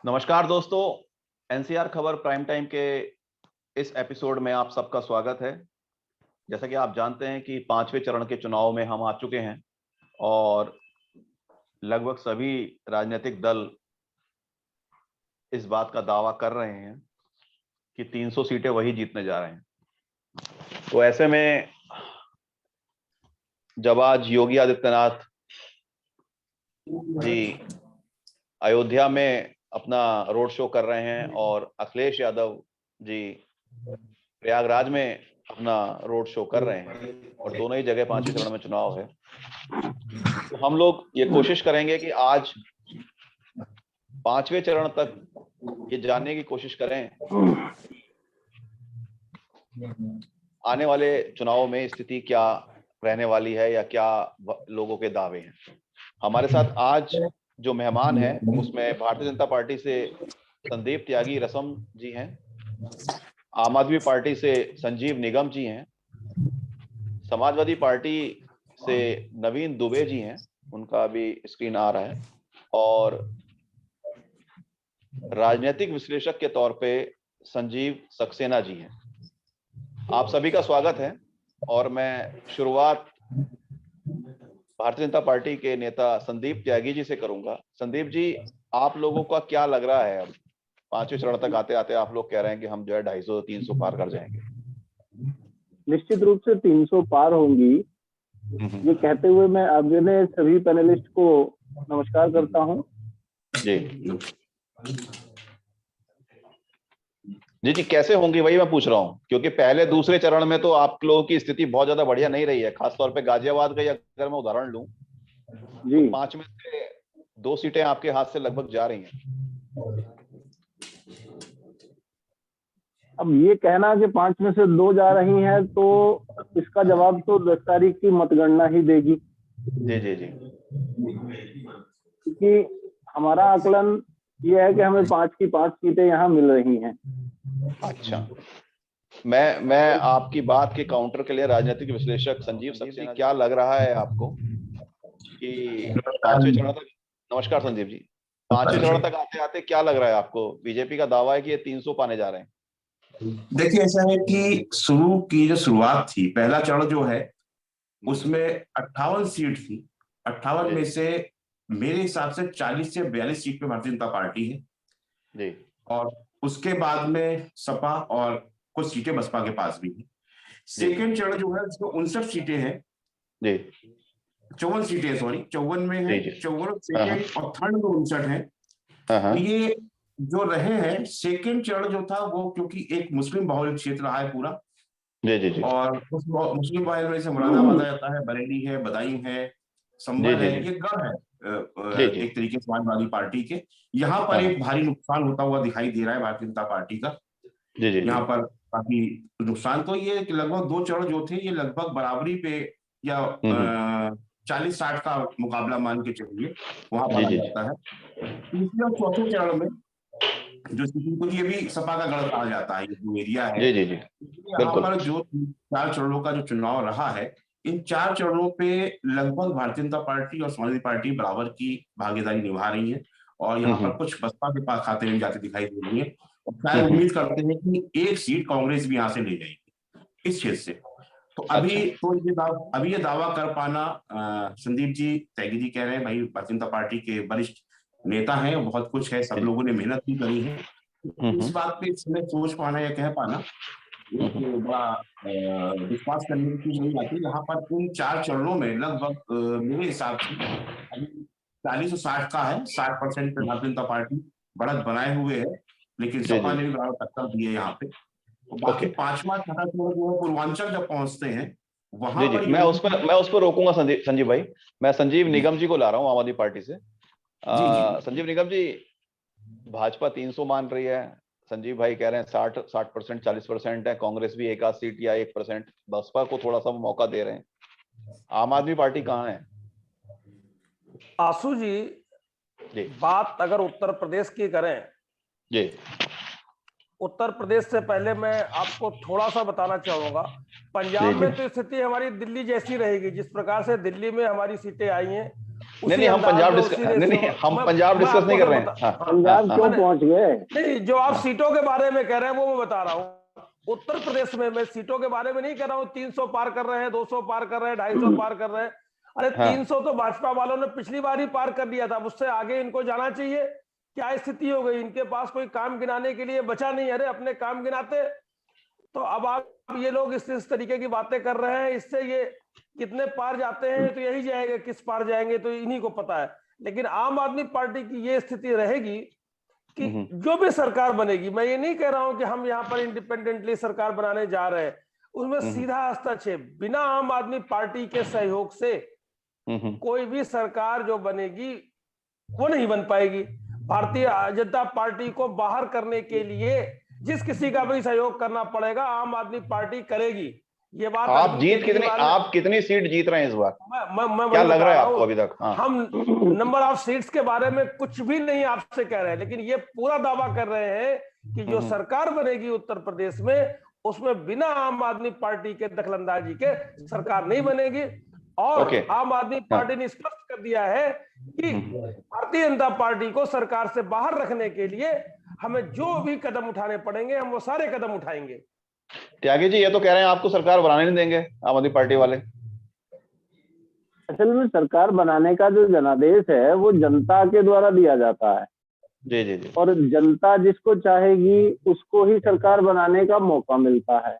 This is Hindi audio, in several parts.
नमस्कार दोस्तों, एनसीआर खबर प्राइम टाइम के इस एपिसोड में आप सबका स्वागत है। जैसा कि आप जानते हैं कि पांचवें चरण के चुनाव में हम आ चुके हैं और लगभग सभी राजनीतिक दल इस बात का दावा कर रहे हैं कि 300 सीटें वही जीतने जा रहे हैं। तो ऐसे में जब आज योगी आदित्यनाथ जी अयोध्या में अपना रोड शो कर रहे हैं और अखिलेश यादव जी प्रयागराज में अपना रोड शो कर रहे हैं और दोनों ही जगह पांचवें चरण में चुनाव है, तो हम लोग ये कोशिश करेंगे कि आज पांचवें चरण तक ये जानने की कोशिश करें आने वाले चुनाव में स्थिति क्या रहने वाली है या क्या लोगों के दावे हैं। हमारे साथ आज जो मेहमान हैं उसमें भारतीय जनता पार्टी से संदीप त्यागी रसम जी हैं, आम आदमी पार्टी से संजीव निगम जी हैं, समाजवादी पार्टी से नवीन दुबे जी हैं, उनका भी स्क्रीन आ रहा है, और राजनीतिक विश्लेषक के तौर पे संजीव सक्सेना जी हैं। आप सभी का स्वागत है और मैं शुरुआत भारतीय जनता पार्टी के नेता संदीप त्यागी जी से करूंगा। संदीप जी, आप लोगों का क्या लग रहा है, अब पांचवें चरण तक आते आते आप लोग कह रहे हैं कि हम जो है 250-300 पार कर जाएंगे? निश्चित रूप से 300 पार होंगी, ये कहते हुए मैं अपने सभी पैनलिस्ट को नमस्कार करता हूं। जी, कैसे होंगी वही मैं पूछ रहा हूं, क्योंकि पहले दूसरे चरण में तो आप लोगों की स्थिति बहुत ज्यादा बढ़िया नहीं रही है। खासतौर पे गाजियाबाद का अगर मैं उदाहरण लूं तो 5 में से 2 सीटें आपके हाथ से लगभग जा रही हैं। अब ये कहना कि 5 में से 2 जा रही हैं, तो इसका जवाब तो 10 तारीख की मतगणना ही देगी। जी जी जी, क्योंकि हमारा आकलन ये है कि हमें 5 की 5 सीटें यहाँ मिल रही हैं। अच्छा, मैं आपकी बात के काउंटर के लिए राजनीतिक विश्लेषक संजीव सक्सेना, क्या लग रहा है आपको कि पांचवें चरण तक, नमस्कार संजीव जी, पांचवें चरण तक आते आते क्या लग रहा है आपको? बीजेपी का दावा है कि ये 300 पाने जा रहे हैं। देखिए, ऐसा है कि शुरू की जो शुरुआत थी, पहला चरण जो है उसमें 58 सीट थी। 58 में से मेरे हिसाब से 40 से 42 सीट पे भारतीय जनता पार्टी है जी, और उसके बाद में सपा और कुछ सीटें बसपा के पास भी है। सेकेंड चरण जो है उसमें 59 सीटें हैं जी, 54 सीटें, सॉरी 54 में है, 54 सेकेंड और थर्ड में 59 है। तो ये जो रहे हैं, सेकेंड चरण जो था वो क्योंकि एक मुस्लिम बहुल क्षेत्र रहा है पूरा, जी जी जी, और उस मुस्लिम बहुल में से मुरादाबाद जाता है, बरेली है, बदायूं है, संभल है, ये गढ़ है एक तरीके से समाजवादी पार्टी के। यहाँ पर एक भारी नुकसान होता हुआ दिखाई दे रहा है भारतीय जनता पार्टी का। यहाँ पर काफी नुकसान, तो ये लगभग 2 चरण जो थे ये लगभग बराबरी पे या 40-60 का मुकाबला मान के चलिए वहां माना जाता है। तीसरे और चौथे चरण में जो स्थिति को ये भी सपा का गढ़ कहा जाता है, ये जो एरिया है, यहाँ पर जो 4 चरणों का जो चुनाव रहा है, इन 4 चरणों पे लगभग भारतीय जनता पार्टी और समाजवादी पार्टी बराबर की भागीदारी निभा रही है और यहाँ पर कुछ बसपा के पास खाते में जाते दिखाई दे रही है और शायद उम्मीद करते हैं कि एक सीट कांग्रेस भी यहाँ से ले जाएगी इस क्षेत्र से। तो अभी ये दावा कर पाना, संदीप जी त्यागी जी कह रहे हैं, भाई भारतीय जनता पार्टी के वरिष्ठ नेता हैं, बहुत कुछ है, सब लोगों ने मेहनत भी करी है, इस बात पे इसमें सोच पाना या कह पाना बड़ा विश्वास करने की चीज नहीं आती। यहाँ पर इन 4 चरणों में लगभग मेरे हिसाब से 40 और 60 का है, 60% पे भारतीय जनता पार्टी बढ़त बनाए हुए है, लेकिन सपा ने भी बराबर टक्कर दी है यहाँ पे। बाकी 5वां चरण जो है पूर्वांचल जब पहुंचते हैं वहां पर मैं उस पर रोकूंगा संजीव भाई। मैं संजीव निगम जी को ला रहा हूँ आम आदमी पार्टी से। संजीव निगम जी, भाजपा 300 मान रही है, संजीव भाई कह रहे हैं 60%, 40% है, कांग्रेस भी 1 आध सीट या 1%, बसपा को थोड़ा सा मौका दे रहे हैं, आम आदमी पार्टी कहाँ है? आशु जी, बात अगर उत्तर प्रदेश की करें जी, उत्तर प्रदेश से पहले मैं आपको थोड़ा सा बताना चाहूंगा, पंजाब में तो स्थिति हमारी दिल्ली जैसी रहेगी। जिस प्रकार से दिल्ली में हमारी सीटें आई हैं नहीं, हम पंजाब डिस्कस नहीं कर रहे हैं। पंजाब क्यों पहुंच गए? नहीं, जो आप सीटों के बारे में कह रहे हैं वो मैं बता रहा हूँ। उत्तर प्रदेश में मैं सीटों के बारे में नहीं कह रहा हूँ 300 पार कर रहे हैं, 200 पार कर रहे हैं, 250 पार कर रहे हैं। अरे 300 तो भाजपा वालों ने पिछली बार ही पार कर दिया था, उससे आगे इनको जाना चाहिए। क्या स्थिति हो गई, इनके पास कोई काम गिनाने के लिए बचा नहीं। अरे अपने काम गिनाते। तो अब आप ये लोग इस तरीके की बातें कर रहे हैं, इससे ये कितने पार जाते हैं तो यही जाएगा, किस पार जाएंगे तो इन्हीं को पता है। लेकिन आम आदमी पार्टी की ये स्थिति रहेगी कि जो भी सरकार बनेगी, मैं ये नहीं कह रहा हूं कि हम यहाँ पर इंडिपेंडेंटली सरकार बनाने जा रहे हैं, उसमें सीधा हस्तक्षेप बिना आम आदमी पार्टी के सहयोग से कोई भी सरकार जो बनेगी वो नहीं बन पाएगी। भारतीय जनता पार्टी को बाहर करने के लिए जिस किसी का भी सहयोग करना पड़ेगा, आम आदमी पार्टी करेगी। ये बात आप कितनी सीट जीत रहे हैं इस बार? क्या लग रहा है आपको अभी तक? हम नंबर ऑफ सीट्स के बारे में कुछ भी नहीं आपसे कह रहे हैं, लेकिन ये पूरा दावा कर रहे हैं कि जो सरकार बनेगी उत्तर प्रदेश में, उसमें बिना आम आदमी पार्टी के दखलंदाजी के सरकार नहीं बनेगी। और आम आदमी पार्टी ने स्पष्ट कर दिया है कि भारतीय जनता पार्टी को सरकार से बाहर रखने के लिए हमें जो भी कदम उठाने पड़ेंगे, हम वो सारे कदम उठाएंगे। त्यागी जी, ये तो कह रहे हैं आपको सरकार बनाने नहीं देंगे आम आदमी पार्टी वाले। असल में सरकार बनाने का जो जनादेश है वो जनता के द्वारा दिया जाता है। जी जी जी। और जनता जिसको चाहेगी उसको ही सरकार बनाने का मौका मिलता है।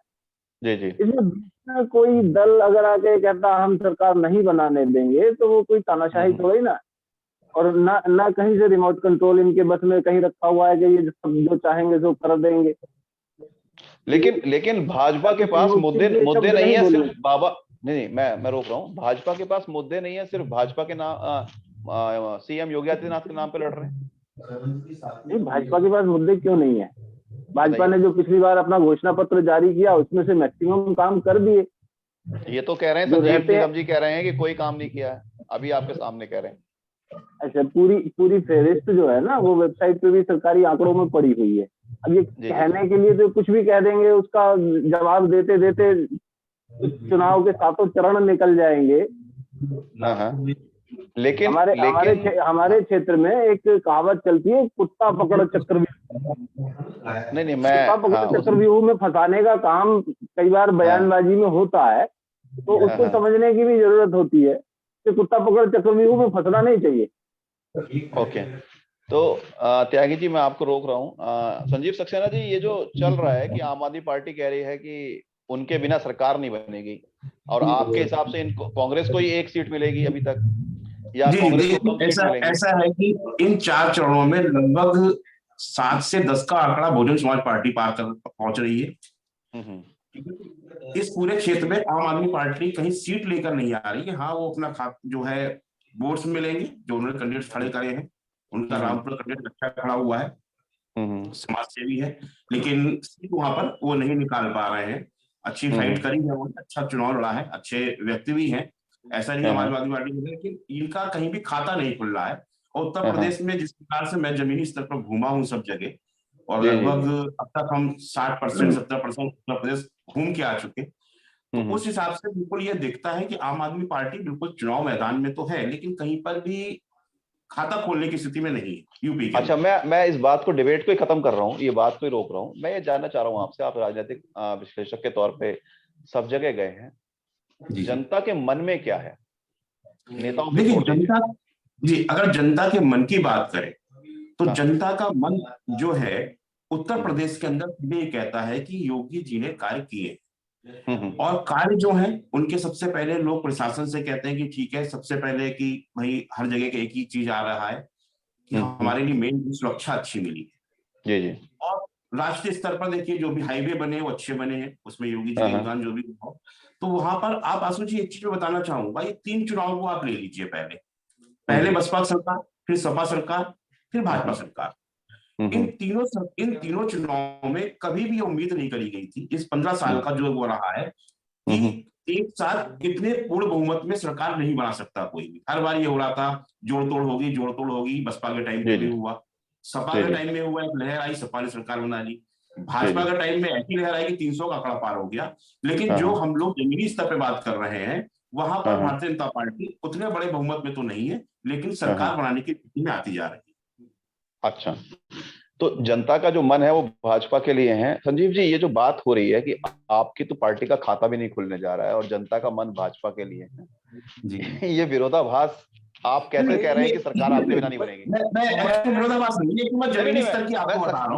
जी जी। इसमें कोई दल अगर आके कहता हम सरकार नहीं बनाने देंगे तो वो कोई तानाशाही थोड़ी ना। और ना कहीं से रिमोट कंट्रोल इनके बस में कहीं रखा हुआ है कि ये सब जो चाहेंगे जो कर देंगे। लेकिन भाजपा के पास मुद्दे नहीं है सिर्फ बाबा। नहीं, मैं रोक रहा हूँ। भाजपा के पास मुद्दे नहीं है सिर्फ भाजपा के नाम, सीएम योगी आदित्यनाथ के नाम पे लड़ रहे हैं। नहीं, भाजपा के पास मुद्दे क्यों नहीं है? भाजपा ने जो पिछली बार अपना घोषणा पत्र जारी किया उसमें से मैक्सिमम काम कर दिए। ये तो कह रहे हैं संजीव निगम जी कह रहे हैं कि कोई काम नहीं किया है, अभी आपके सामने कह रहे हैं। अच्छा, पूरी फेहरिस्त जो है ना वो वेबसाइट पे भी सरकारी आंकड़ों में पड़ी हुई है। अब ये कहने के लिए तो कुछ भी कह देंगे, उसका जवाब देते देते चुनाव के सातों चरण निकल जाएंगे। लेकिन हमारे क्षेत्र में एक कहावत चलती है, कुत्ता पकड़ चक्रव्यूह। नहीं कुत्ता पकड़ चक्रव्यूह में फंसाने का काम कई बार बयानबाजी में होता है, तो उसको समझने की भी जरूरत होती है कि कुत्ता पकड़ चक्रव्यूह में फंसना नहीं चाहिए। ओके, तो त्यागी जी मैं आपको रोक रहा हूँ। संजीव सक्सेना जी, ये जो चल रहा है कि आम आदमी पार्टी कह रही है कि उनके बिना सरकार नहीं बनेगी, और आपके हिसाब से इनको कांग्रेस को ही एक सीट मिलेगी अभी तक, या कांग्रेस को कम सीट मिलेंगी? ऐसा है कि इन 4 चरणों में लगभग 7 से 10 का आंकड़ा बहुजन समाज पार्टी पार कर पहुंच रही है। इस पूरे क्षेत्र में आम आदमी पार्टी कहीं सीट लेकर नहीं आ रही है। हाँ, वो अपना जो है वोट्स मिलेंगे, जो उन्होंने कैंडिडेट खड़े करे हैं, उनका रामपुर कैंडिडेट अच्छा खड़ा हुआ है, समाज सेवी है, लेकिन सीट वहां पर वो नहीं निकाल पा रहे हैं। अच्छी फाइट करी है, वो अच्छा चुनाव लड़ा है, अच्छे व्यक्ति भी हैं, ऐसा नहीं आम आदमी पार्टी में, लेकिन इनका कहीं भी खाता नहीं खुल रहा है। और उत्तर प्रदेश में जिस प्रकार से मैं जमीनी स्तर पर घूमा हूँ सब जगह, और लगभग अब तक हम 60% 70% उत्तर प्रदेश घूम के आ चुके, तो उस हिसाब से बिल्कुल ये दिखता है कि आम आदमी पार्टी बिल्कुल चुनाव मैदान में तो है, लेकिन कहीं पर भी खाता खोलने की स्थिति में नहीं यूपी के। अच्छा, मैं इस बात को डिबेट को ही खत्म कर रहा हूँ, ये बात को ही रोक रहा हूँ। मैं ये जानना चाह रहा हूँ आपसे, आप राजनीतिक विश्लेषक के तौर पे सब जगह गए हैं, जनता के मन में क्या है? नेताओं की अगर जनता के मन की बात करें तो जनता का मन जो है उत्तर प्रदेश के अंदर ये कहता है कि योगी जी ने कार्य किए, और कार्य जो है उनके सबसे पहले लोग प्रशासन से कहते हैं कि ठीक है, सबसे पहले कि भाई हर जगह के एक ही चीज आ रहा है कि हमारे लिए मेन सुरक्षा अच्छी मिली है। जी। और राष्ट्रीय स्तर पर देखिए जो भी हाईवे बने वो अच्छे बने हैं, उसमें योगी जी योगदान जो भी हो। तो वहां पर आप आशु जी एक चीज में बताना चाहूंगा, ये 3 चुनाव को आप ले लीजिए, पहले बसपा सरकार, फिर सपा सरकार, फिर भाजपा सरकार। इन तीनों चुनावों में कभी भी उम्मीद नहीं करी गई थी, इस 15 साल का जो हो रहा है, कि एक साथ इतने पूर्ण बहुमत में सरकार नहीं बना सकता कोई भी। हर बार ये हो रहा था जोड़ तोड़ होगी। बसपा के टाइम में भी हुआ, सपा के टाइम में हुआ, एक लहर आई, सपा ने सरकार बना ली। भाजपा के टाइम में ऐसी लहर आई कि 300 का आंकड़ा पार हो गया। लेकिन जो हम लोग जमीनी स्तर पे बात कर रहे हैं, वहां पर भारतीय जनता पार्टी उतने बड़े बहुमत में तो नहीं है, लेकिन सरकार बनाने की स्थिति में आती जा रही है। अच्छा, तो जनता का जो मन है वो भाजपा के लिए है। संजीव जी, ये जो बात हो रही है कि आपकी तो पार्टी का खाता भी नहीं खुलने जा रहा है और जनता का मन भाजपा के लिए है जी, ये विरोधाभास आप कैसे कह रहे हैं कि सरकार आपके बिना नहीं बनेगी? मैं विरोधाभास नहीं है कि मैं जमीनी स्तर की आपको बता रहा हूं।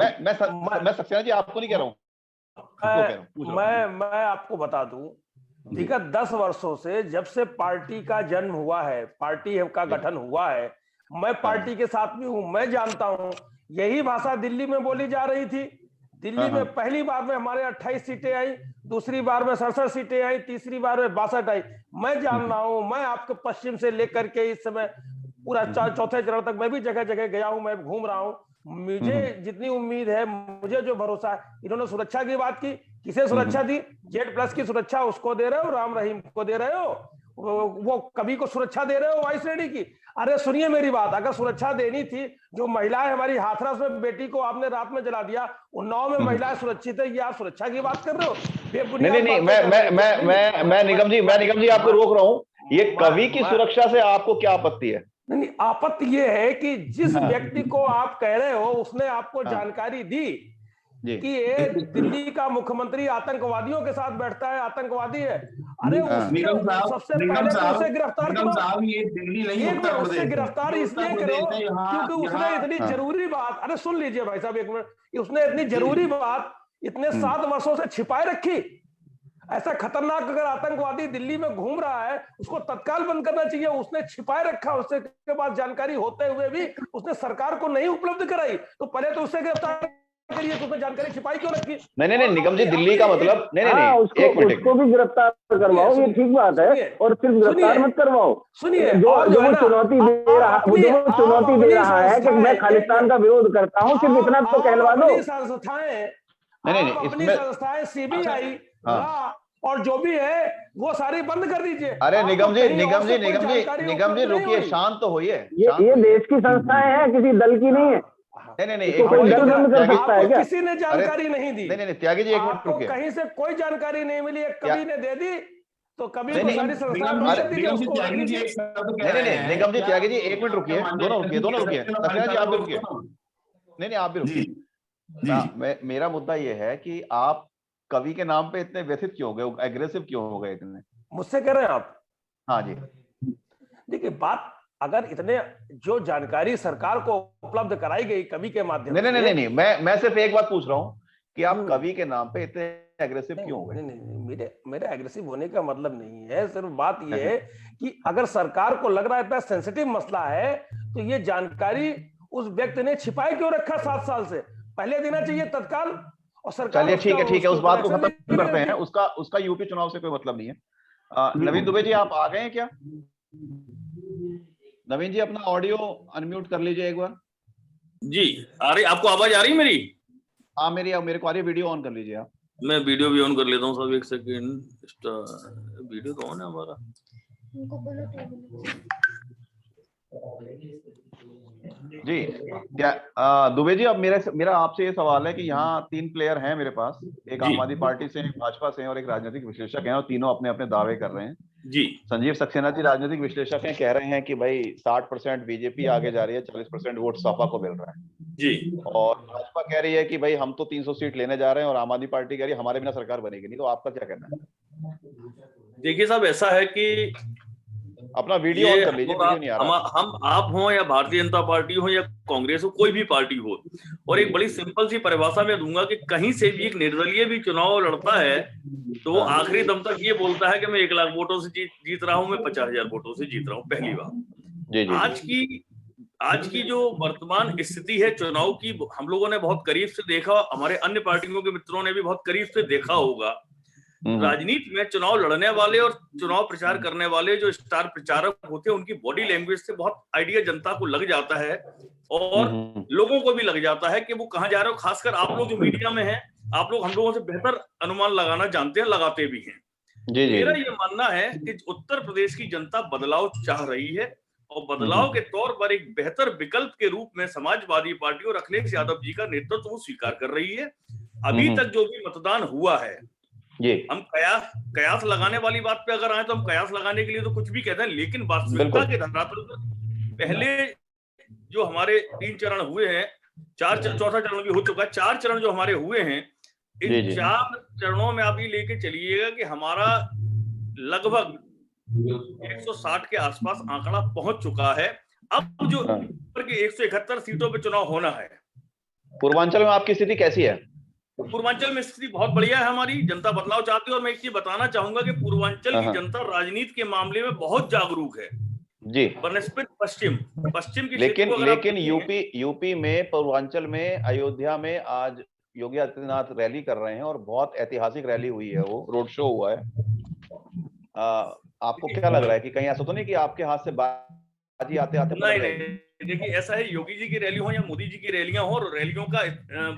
मैं सक्सेना जी आपको नहीं कह रहा हूं, मैं आपको बता दूं, ठीक है, 10 वर्षों से जब से पार्टी का जन्म हुआ है, पार्टी का गठन हुआ है, मैं पार्टी के साथ भी हूं, मैं जानता हूं यही भाषा दिल्ली में बोली जा रही थी। दिल्ली में पहली बार में हमारे 28 सीटें आई, दूसरी बार में 67 सीटें आई, तीसरी बार में 62 आई। मैं जान रहा हूं, मैं आपके पश्चिम से लेकर के इस समय पूरा चौथे चरण तक मैं भी जगह जगह गया हूं, मैं घूम रहा हूं। मुझे जितनी उम्मीद है, मुझे जो भरोसा है, इन्होंने सुरक्षा की बात की, किसे सुरक्षा दी? Z+ की सुरक्षा उसको दे रहे हो, राम रहीम को दे रहे हो, वो कभी को सुरक्षा दे रहे हो वाई श्रेणी की। अरे सुनिए मेरी बात, अगर सुरक्षा देनी थी, जो महिलाएं हमारी हाथरस में बेटी को आपने रात में जला दिया, उन्नाव में महिलाएं सुरक्षित है, ये आप सुरक्षा की बात कर रहे हो? नहीं, मैं निगम जी आपको रोक रहा हूं। ये कवि की सुरक्षा से आपको क्या आपत्ति है? नहीं, आपत्ति ये है कि जिस व्यक्ति को आप कह रहे हो उसने आपको जानकारी दी कि ये दिल्ली का मुख्यमंत्री आतंकवादियों के साथ बैठता है, आतंकवादी है। अरे सबसे पहले तो उसे गिरफ्तार करो। ये दिल्ली नहीं, उससे गिरफ्तार इसलिए करो क्योंकि उसने इतनी जरूरी बात, अरे सुन लीजिए भाई साहब एक मिनट, उसने इतनी जरूरी बात इतने 7 वर्षों से छिपाए रखी। ऐसा खतरनाक अगर आतंकवादी दिल्ली में घूम रहा है, उसको तत्काल बंद करना चाहिए। उसने छिपाए रखा, उससे के पास जानकारी होते हुए भी उसने सरकार को नहीं उपलब्ध कराई, तो पहले तो उससे गिरफ्तार करिए। तो उसने जानकारी छिपाई क्यों रखी? नहीं, निगम जी, दिल्ली का मतलब नहीं, उसको भी गिरफ्तार करवाओ, ये ठीक बात है, और सिर्फ गिरफ्तार मत करवाओ। सुनिए, जो वो चुनौती दे रहा है कि मैं खालिस्तान का विरोध करता हूँ, सिर्फ इतना तो कहलवा दो। अपनी संस्थाएं CBI और जो भी है वो सारी बंद कर दीजिए। अरे निगम जी रुकिए, शांत तो होइए। ये देश की संस्थाएं हैं, किसी दल की नहीं है। नहीं, कोई दल बंद कर सकता है क्या? किसी ने जानकारी नहीं दी। नहीं, त्यागी जी एक मिनट रुकिए। कहीं से कोई जानकारी नहीं मिली, कभी ने दे दी तो कभी सारी संस्थाएं। नहीं, निगम जी, त्यागी जी एक मिनट रुकिए, दोनों रुकिए। सक्सेना जी आप भी रुकिए। नहीं, आप भी रुकिए। मेरा मुद्दा ये है कि आप कवि के नाम पे इतने व्यथित क्यों हो गए, एग्रेसिव क्यों हो गए इतने? मुझसे कह रहे हैं आप? हाँ जी। देखिए, बात अगर इतने जो जानकारी सरकार को उपलब्ध कराई गई कवि के माध्यम से। नहीं, मैं सिर्फ एक बात पूछ रहा हूँ कि आप कवि के नाम पे इतने एग्रेसिव क्यों हो गए? नहीं, मेरे एग्रेसिव होने का मतलब नहीं है। सिर्फ बात यह है कि अगर सरकार को लग रहा है इतना सेंसिटिव मसला है, तो ये जानकारी उस व्यक्ति ने छिपाए क्यों रखा 7 साल से? पहले देना चाहिए तत्काल। और सरकार, चलिए ठीक है, उस बात को खत्म करते हैं। उसका यूपी चुनाव से कोई मतलब नहीं है। नवीन दुबे जी आप आ गए हैं क्या? नवीन जी अपना ऑडियो अनम्यूट कर लीजिए एक बार। जी आ रही, आपको आवाज आ रही मेरी? हाँ, मेरे को आ रही है। वीडियो ऑन कर लीजिए आप। मैं वीडियो भी ऑन कर लेता हूँ सब, एक सेकेंड। वीडियो तो ऑन है हमारा। जी क्या दुबे जी, अब मेरा आपसे ये सवाल है कि यहाँ 3 प्लेयर हैं मेरे पास, एक आम आदमी पार्टी से, एक भाजपा से और एक राजनीतिक विश्लेषक हैं, और तीनों अपने अपने दावे कर रहे हैं जी। संजीव सक्सेना जी राजनीतिक विश्लेषक हैं, कह रहे हैं कि भाई 60% बीजेपी आगे जा रही है, 40% वोट सपा को मिल रहा है जी। और भाजपा कह रही है कि भाई हम तो 300 सीट लेने जा रहे हैं, और आम आदमी पार्टी कह रही है हमारे बिना सरकार बनेगी नहीं। तो आपका क्या कहना है? देखिए साहब, ऐसा है कि अपना वीडियो ऑन कर लीजिए, वीडियो नहीं आ रहा। हम आप हो या भारतीय जनता पार्टी हो या कांग्रेस हो, कोई भी पार्टी हो, और एक बड़ी सिंपल सी परिभाषा में दूंगा कि कहीं से भी एक निर्दलीय भी चुनाव लड़ता है तो वो आखिरी दम तक ये बोलता है कि मैं 1 लाख वोटों से जीत रहा हूं, मैं 50,000 वोटों से जीत रहा हूं। पहली बात, आज की जो वर्तमान स्थिति है चुनाव की, हम लोगों ने बहुत करीब से देखा, हमारे अन्य पार्टियों के मित्रों ने भी बहुत करीब से देखा होगा। राजनीति में चुनाव लड़ने वाले और चुनाव प्रचार करने वाले जो स्टार प्रचारक होते हैं, उनकी बॉडी लैंग्वेज से बहुत आइडिया जनता को लग जाता है और लोगों को भी लग जाता है कि वो कहाँ जा रहे हो। खासकर आप लोग जो मीडिया में हैं, आप लोग हम लोगों से बेहतर अनुमान लगाना जानते हैं, लगाते भी हैं। मेरा ये मानना है कि उत्तर प्रदेश की जनता बदलाव चाह रही है और बदलाव के तौर पर एक बेहतर विकल्प के रूप में समाजवादी पार्टी और अखिलेश यादव जी का नेतृत्व वो स्वीकार कर रही है। अभी तक जो भी मतदान हुआ है हम कयास लगाने वाली बात पे अगर आए तो हम कयास लगाने के लिए तो कुछ भी कहते हैं, लेकिन वास्तविकता के धरातल पर पहले जो हमारे 3 चरण हुए हैं, चौथा चरण भी हो चुका है, 4 चरण जो हमारे हुए हैं, इन 4 चरणों में आप ये लेके चलिएगा कि हमारा लगभग 160 के आसपास आंकड़ा पहुंच चुका है। अब जो 171 सीटों पे चुनाव होना है। पूर्वांचल में आपकी स्थिति कैसी है? पूर्वांचल में स्थिति बहुत बढ़िया है, हमारी जनता बदलाव चाहती है। और मैं एक चीज बताना चाहूंगा कि पूर्वांचल की जनता राजनीति के मामले में बहुत जागरूक है जी, बनस्पत पश्चिम की। लेकिन यूपी में, पूर्वांचल में, अयोध्या में आज योगी आदित्यनाथ रैली कर रहे हैं और बहुत ऐतिहासिक रैली हुई है, वो रोड शो हुआ है। आपको क्या लग रहा है कि कहीं ऐसा तो नहीं कि आपके हाथ से बाजी आते आते? नहीं, देखिए ऐसा है, योगी जी की रैली हो या मोदी जी की रैलियां हो, और रैलियों का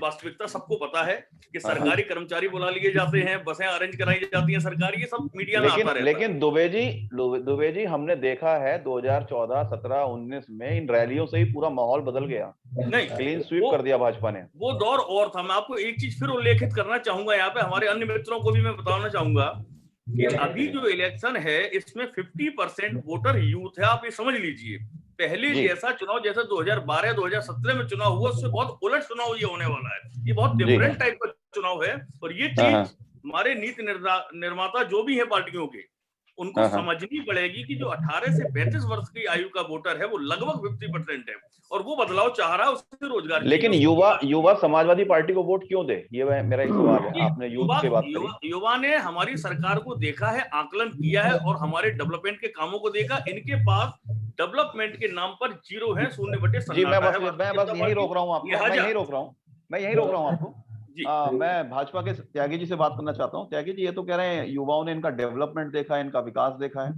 वास्तविकता सबको पता है कि सरकारी कर्मचारी बुला लिए जाते हैं, बसें अरेंज कराई जाती हैं सरकारी, ये सब मीडिया में आता रहता है। लेकिन दुबे जी हमने देखा है 2014, 17, 19 में इन रैलियों से ही पूरा माहौल बदल गया। नहीं, क्लीन स्वीप कर दिया भाजपा ने। वो दौर और था। मैं आपको एक चीज फिर उल्लेखित करना चाहूंगा, यहाँ पे हमारे अन्य मित्रों को भी मैं बताना चाहूंगा कि अभी जो इलेक्शन है इसमें 50% वोटर यूथ है। आप ये समझ लीजिए, पहले जैसा चुनाव जैसा 2012 2017 में चुनाव हुआ, उससे बहुत उलट चुनाव ये होने वाला है। ये बहुत डिफरेंट टाइप का चुनाव है, और ये चीज हमारे नीति निर्माता जो भी है पार्टियों के, उनको समझनी पड़ेगी कि जो 18 से 35 वर्ष की आयु का वोटर है वो लगभग 50% है, और वो बदलाव चाह रहा है, उससे रोजगार। लेकिन युवा समाजवादी पार्टी को वोट क्यों दे, ये मेरा एक सवाल है। आपने यूथ की बात करी। युवा ने हमारी सरकार को देखा है, आकलन किया है, और हमारे डेवलपमेंट के कामों को देखा। इनके पास डेवलपमेंट के नाम पर 0 है, 0/सन्नाटा है। मैं बस यही रोक रहा हूँ आपको, मैं यही रोक रहा हूँ आपको। मैं भाजपा के त्यागी जी से बात करना चाहता हूँ। त्यागी जी, ये तो कह रहे हैं युवाओं ने इनका डेवलपमेंट देखा है, इनका विकास देखा है।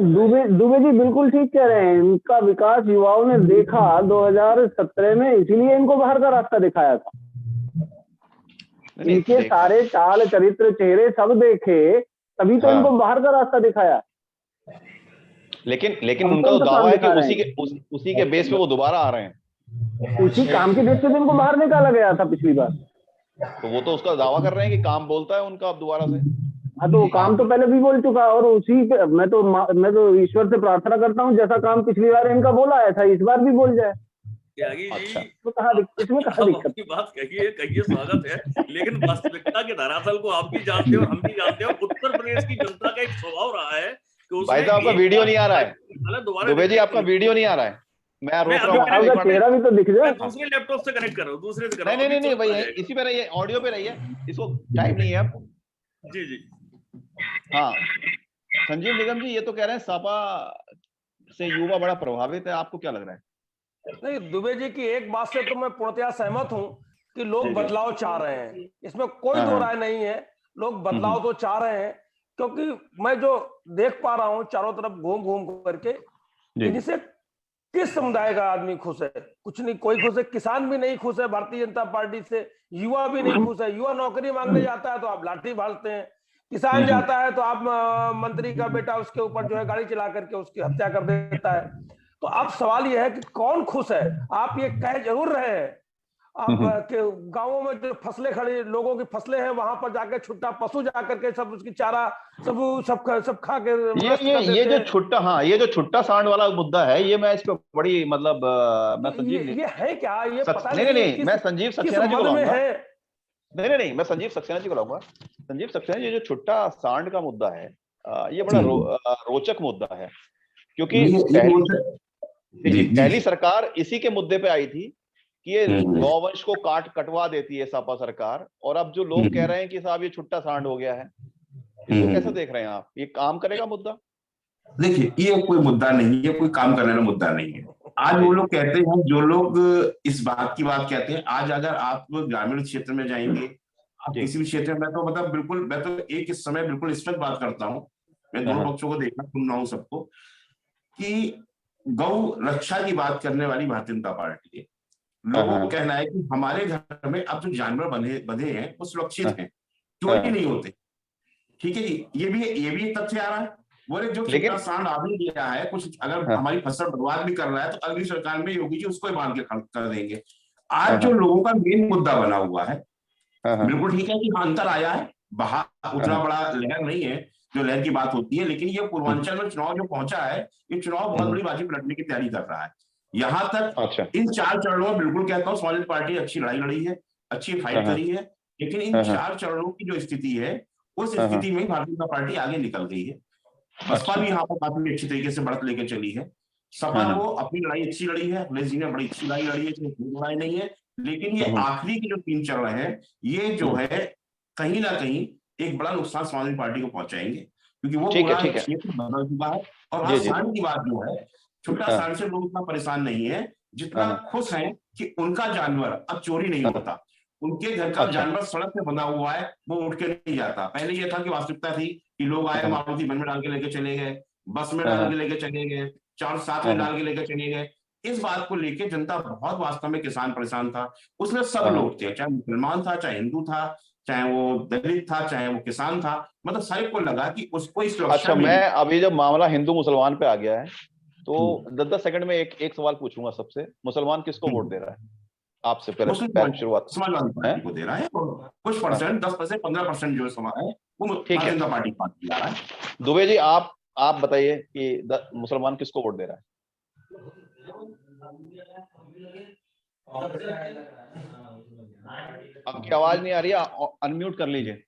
दुबे जी बिल्कुल ठीक कह रहे हैं, इनका विकास युवाओं ने देखा 2017 में, इसीलिए इनको बाहर का रास्ता दिखाया था। इनके सारे चाल चरित्र चेहरे सब देखे, तभी तो इनको बाहर का रास्ता दिखाया। लेकिन उनका तो दावा है कि उसी के बेस पे वो दोबारा आ रहे हैं। उसी काम के बेस पे इनको बाहर निकाला गया था पिछली बार, तो वो तो उसका दावा कर रहे हैं कि काम बोलता है उनका अब दोबारा से। हाँ, तो काम तो पहले भी बोल चुका, और उसी पे मैं तो ईश्वर से प्रार्थना करता हूँ जैसा काम पिछली बार इनका बोला आया था, इस बार भी बोल जाए। त्यागी जी, इसमें कहाँ दिक्कत? बात कहिए, स्वागत है, लेकिन वास्तविकता के धरातल को आप भी जानते हो, हम भी जानते हो। उत्तर प्रदेश की जनता का एक स्वभाव रहा है कि भाई साहब, आपका वीडियो नहीं आ रहा है। दुबे जी, आपका वीडियो नहीं आ रहा है। मैं रोक रहा हूँ, चेहरा भी तो दिख जाए। दूसरे लैपटॉप से कनेक्ट कर रहा हूँ, दूसरे से कर रहा हूँ। नहीं भाई, इसी पे रहिए, ऑडियो पे रहिए, इसको टाइम नहीं है आपको। जी। हाँ, संजीव निगम जी, ये तो कह रहे हैं सपा से युवा बड़ा प्रभावित है, आपको क्या लग रहा है? नहीं, दुबे जी की एक बात से तो मैं पूर्णतया सहमत हूं कि लोग बदलाव चाह रहे हैं, इसमें कोई दो राय नहीं है। लोग बदलाव तो चाह रहे हैं, क्योंकि मैं जो देख पा रहा हूं चारों तरफ घूम करके, इनसे किस समुदाय का आदमी खुश है? कुछ नहीं, कोई खुश है? किसान भी नहीं खुश है भारतीय जनता पार्टी से, युवा भी नहीं खुश है। युवा नौकरी मांगने जाता है तो आप लाठी भालते हैं, किसान जाता है तो आप मंत्री का बेटा उसके ऊपर जो है गाड़ी चला करके उसकी हत्या कर देता है। तो अब सवाल यह है कि कौन खुश है? आप ये कह जरूर रहे हैं, आप के गांवों में जो फसलें खड़ी, लोगों की फसलें हैं, वहां पर जाकर छुट्टा पशु जाकर के सब उसकी चारा सब खा के ये जो छुट्टा, हाँ, ये जो छुट्टा सांड वाला मुद्दा है, ये मैं इस पे बड़ी मतलब मैं संजीव ये है क्या? ये पता नहीं, मैं संजीव सक्सेना जी को लाऊंगा। नहीं, मैं संजीव सक्सेना जी को लाऊंगा। संजीव सक्सेना, ये जो छुट्टा सांड का मुद्दा है, ये बड़ा रोचक मुद्दा है, क्योंकि पहली सरकार इसी के मुद्दे पे आई थी कि ये गौवंश को कटवा देती है सपा सरकार, और अब जो लोग कह रहे हैं कि साहब ये छुट्टा सांड हो गया है, इसको कैसे देख रहे हैं आप? ये काम करेगा मुद्दा? देखिए, ये कोई मुद्दा नहीं है, कोई काम करने वाला मुद्दा नहीं है। आज वो लोग कहते हैं, जो लोग इस बात की बात कहते हैं, आज अगर आप ग्रामीण क्षेत्र में जाएंगे, आप किसी भी क्षेत्र में, मैं तो मतलब बिल्कुल, मैं तो एक इस समय बिल्कुल स्पष्ट बात करता हूँ, मैं दोनों पक्षों को देखना सुन रहा हूँ सबको, कि गौ रक्षा की बात करने वाली भारतीय जनता पार्टी है। लोगों को कहना है कि हमारे घर में अब जो जानवर बंधे हैं वो सुरक्षित हैं, चोरी नहीं होते। ठीक है जी, ये भी एक तथ्य आ रहा है। बोले जो छुट्टा सांड आ भी गया है, कुछ अगर हमारी फसल बर्बाद भी कर रहा है, तो अगली सरकार में योगी जी उसको ही बांध के कर देंगे। आज जो लोगों का मेन मुद्दा बना हुआ है बिल्कुल ठीक है कि हाँ अंतर आया है, बाहर उतना बड़ा लहर नहीं है जो लहर की बात होती है, लेकिन ये पूर्वांचल में चुनाव जो पहुंचा है, ये चुनाव बहुत बड़ी बाजी पलटने की तैयारी कर रहा है। यहाँ तक इन 4 चरणों में बिल्कुल कहता हूँ समाजवादी पार्टी अच्छी लड़ाई लड़ी है, अच्छी फाइट करी है, लेकिन इन 4 चरणों की जो स्थिति है उस स्थिति में भारतीय जनता पार्टी आगे निकल गई है। बसपा भी यहाँ पर काफी अच्छी तरीके से बढ़त लेकर चली है, सपा वो अपनी लड़ाई अच्छी लड़ी है, अखिलेश जी ने बड़ी अच्छी लड़ाई लड़ी है, इसमें कोई लड़ाई नहीं है, लेकिन ये आखिरी के जो 3 चरण है, ये जो है कहीं ना कहीं एक बड़ा नुकसान समाजवादी पार्टी को पहुंचाएंगे, क्योंकि वो पूरा क्षेत्र बदल चुका है। और हाँ, सांड की बात जो है, छोटा सांड से लोग इतना परेशान नहीं है जितना खुश हैं कि उनका जानवर अब चोरी नहीं होता, उनके घर का जानवर सड़क पे बंधा हुआ है, वो उठ के नहीं जाता। पहले ये था कि वास्तविकता थी कि लोग आए, मारुति वन में डाल के लेके चले गए, बस में डाल के लेके चले गए, 4-7 में डाल के लेके चले गए। इस बात को लेके जनता बहुत वास्तव में किसान परेशान था, उसमें सब लोग थे, चाहे मुसलमान था, चाहे हिंदू था, चाहे वो दलित था, चाहे वो किसान था, मतलब सारे को लगा कि उसको इस अच्छा, मैं अभी जब मामला हिंदू मुसलमान पे आ गया है तो 10 सेकंड में एक सवाल पूछूंगा सबसे, मुसलमान किसको वोट दे रहा है आपसे? पहले शुरुआत समाजवादी पार्टी को दे रहा है, और कुछ परसेंट 10%, 15% जो समाज है वो भारतीय जनता पार्टी को दे रहा है। दुबे जी आप बताइए कि मुसलमान किसको वोट दे रहा है? आपकी आवाज नहीं आ रही है, अनम्यूट कर लीजिए।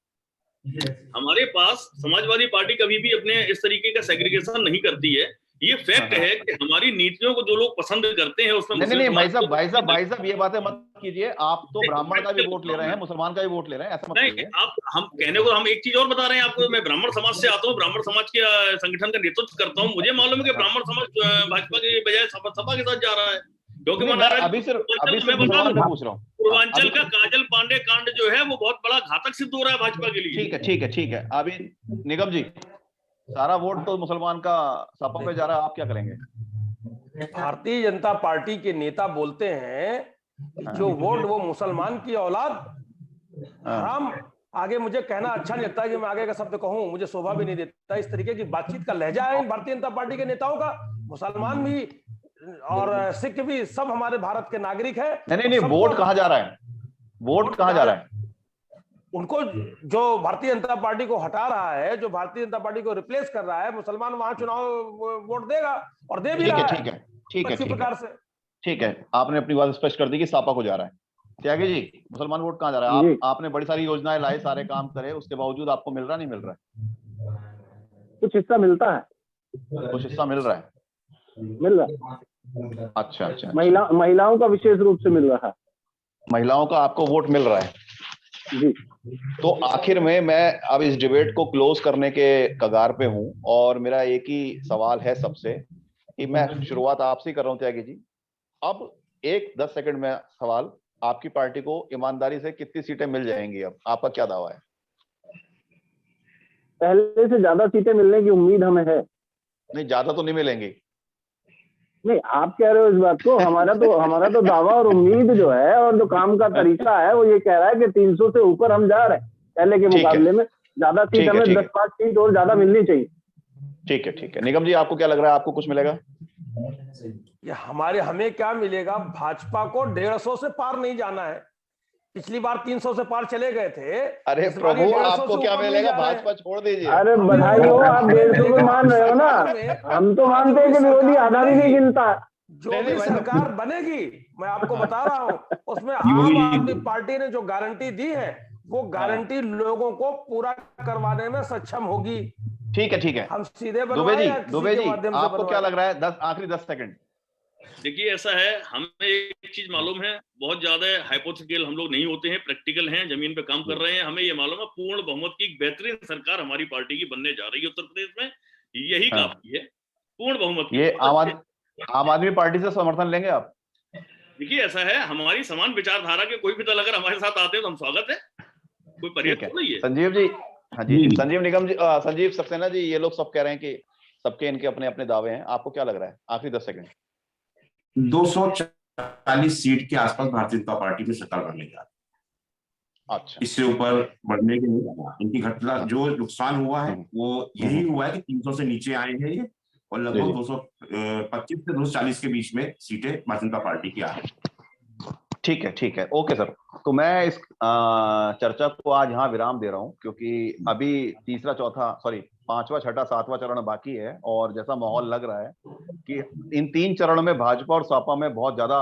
हमारे पास समाजवादी पार्टी कभी भी अपने इस तरीके का सेग्रीगेशन नहीं करती है, ये फैक्ट है कि हमारी नीतियों को जो लोग पसंद करते हैं उसमें नहीं भाई साहब ये बातें मत कीजिए, आप तो ब्राह्मण का भी वोट ले रहे हैं, मुसलमान का भी वोट ले रहे हैं, ऐसा मत कीजिए। आप हम कहने को हम एक चीज और बता रहे हैं आपको, मैं ब्राह्मण समाज से आता हूँ, ब्राह्मण समाज के संगठन का नेतृत्व करता हूँ, मुझे मालूम है कि ब्राह्मण समाज भाजपा के बजाय सपा के साथ जा रहा है, क्योंकि अभी सिर्फ पूछ रहा हूँ, पूर्वांचल का काजल पांडे कांड जो है वो बहुत बड़ा घातक सिद्ध हो रहा है भाजपा के लिए। ठीक है। अभी निगम जी, सारा वोट तो मुसलमान का सपा पे जा रहा है, आप क्या करेंगे? भारतीय जनता पार्टी के नेता बोलते हैं जो वोट वो मुसलमान की औलाद हराम। आगे मुझे कहना अच्छा नहीं लगता कि मैं आगे का शब्द कहूं, मुझे शोभा भी नहीं देता। इस तरीके की बातचीत का लहजा है भारतीय जनता पार्टी के नेताओं का। मुसलमान भी और सिख भी सब हमारे भारत के नागरिक है। नहीं, वोट कहाँ जा रहा है? वोट कहाँ जा रहा है? उनको जो भारतीय जनता पार्टी को हटा रहा है, जो भारतीय जनता पार्टी को रिप्लेस कर रहा है, मुसलमान वहां चुनाव वोट देगा और दे भी रहा है। ठीक है, आपने अपनी बात स्पष्ट कर दी कि सपा को जा रहा है। त्यागी जी, मुसलमान वोट कहाँ जा रहा है? आपने बड़ी सारी योजनाएं लाई, सारे काम करे, उसके बावजूद आपको मिल रहा नहीं मिल रहा है? कुछ हिस्सा मिलता है, कुछ हिस्सा मिल रहा है, अच्छा। महिलाओं का विशेष रूप से मिल रहा है, महिलाओं का आपको वोट मिल रहा है जी। तो आखिर में मैं अब इस डिबेट को क्लोज करने के कगार पे हूं और मेरा एक ही सवाल है सबसे, कि मैं शुरुआत आपसे कर रहा हूं त्यागी जी। अब 10 सेकंड में सवाल, आपकी पार्टी को ईमानदारी से कितनी सीटें मिल जाएंगी? अब आपका क्या दावा है? पहले से ज्यादा सीटें मिलने की उम्मीद हमें है। नहीं, ज्यादा तो नहीं मिलेंगी। नहीं, आप कह रहे हो इस बात को, हमारा तो दावा और उम्मीद जो है और जो काम का तरीका है वो ये कह रहा है कि 300 से ऊपर हम जा रहे हैं पहले के मुकाबले में। ज्यादा सीट हमें 10-5 सीट और ज्यादा मिलनी चाहिए। ठीक है। निगम जी, आपको क्या लग रहा है, आपको कुछ मिलेगा? हमें क्या मिलेगा? भाजपा को 150 से पार नहीं जाना है। पिछली बार 300 से पार चले गए थे। अरे प्रभु, आपको क्या मिलेगा? भाजपा छोड़ दीजिए। अरे बधाई हो, आप 150 को मान रहे हो ना। हम तो मानते हैं कि विरोधी आधा भी नहीं गिनता। जो भी सरकार बनेगी, मैं आपको बता रहा हूँ, उसमें आम आदमी पार्टी ने जो गारंटी दी है वो गारंटी लोगों को पूरा करवाने में सक्षम होगी। ठीक है। हम सीधे दुबे जी, आपको क्या लग रहा है? आखिरी 10 सेकंड। देखिए, ऐसा है, हमें एक चीज मालूम है, बहुत ज्यादा हाइपोथेटिकल हम लोग नहीं होते हैं, प्रैक्टिकल हैं, जमीन पे काम कर रहे हैं। हमें ये मालूम है पूर्ण बहुमत की एक बेहतरीन सरकार हमारी पार्टी की बनने जा रही है उत्तर प्रदेश में, यही काफी है। पूर्ण बहुमत। ये आम आदमी पार्टी से समर्थन लेंगे आप? देखिए, ऐसा है, हमारी समान विचारधारा के कोई भी दल अगर हमारे साथ आते हैं तो हम स्वागत है, कोई परहेज नहीं है। संजीव जी, हाँ जी, संजीव निगम जी, संजीव सक्सेना जी, ये लोग सब कह रहे हैं कि सबके इनके अपने अपने दावे हैं, आपको क्या लग रहा है? आखिरी 10 सेकंड। 240 सीट के आसपास भारतीय जनता पार्टी में सरकार बनने जा रही है। अच्छा, इससे ऊपर बढ़ने के लिए इनकी घटना जो नुकसान हुआ है वो यही हुआ है कि 300 से नीचे आए हैं ये, और लगभग 225 से 240 के बीच में सीटें भारतीय जनता पार्टी की आ रही है। ठीक है, ओके सर। तो मैं इस चर्चा को आज यहाँ विराम दे रहा हूँ, क्योंकि अभी तीसरा, चौथा, सॉरी, पांचवा, छठा, सातवां चरण बाकी है, और जैसा माहौल लग रहा है कि इन 3 चरणों में भाजपा और सपा में बहुत ज्यादा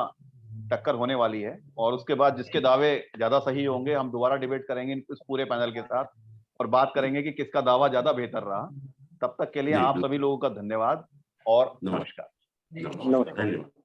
टक्कर होने वाली है, और उसके बाद जिसके दावे ज्यादा सही होंगे हम दोबारा डिबेट करेंगे इस पूरे पैनल के साथ, और बात करेंगे कि किसका दावा ज्यादा बेहतर रहा। तब तक के लिए आप सभी लोगों का धन्यवाद और नमस्कार। नमस्कार।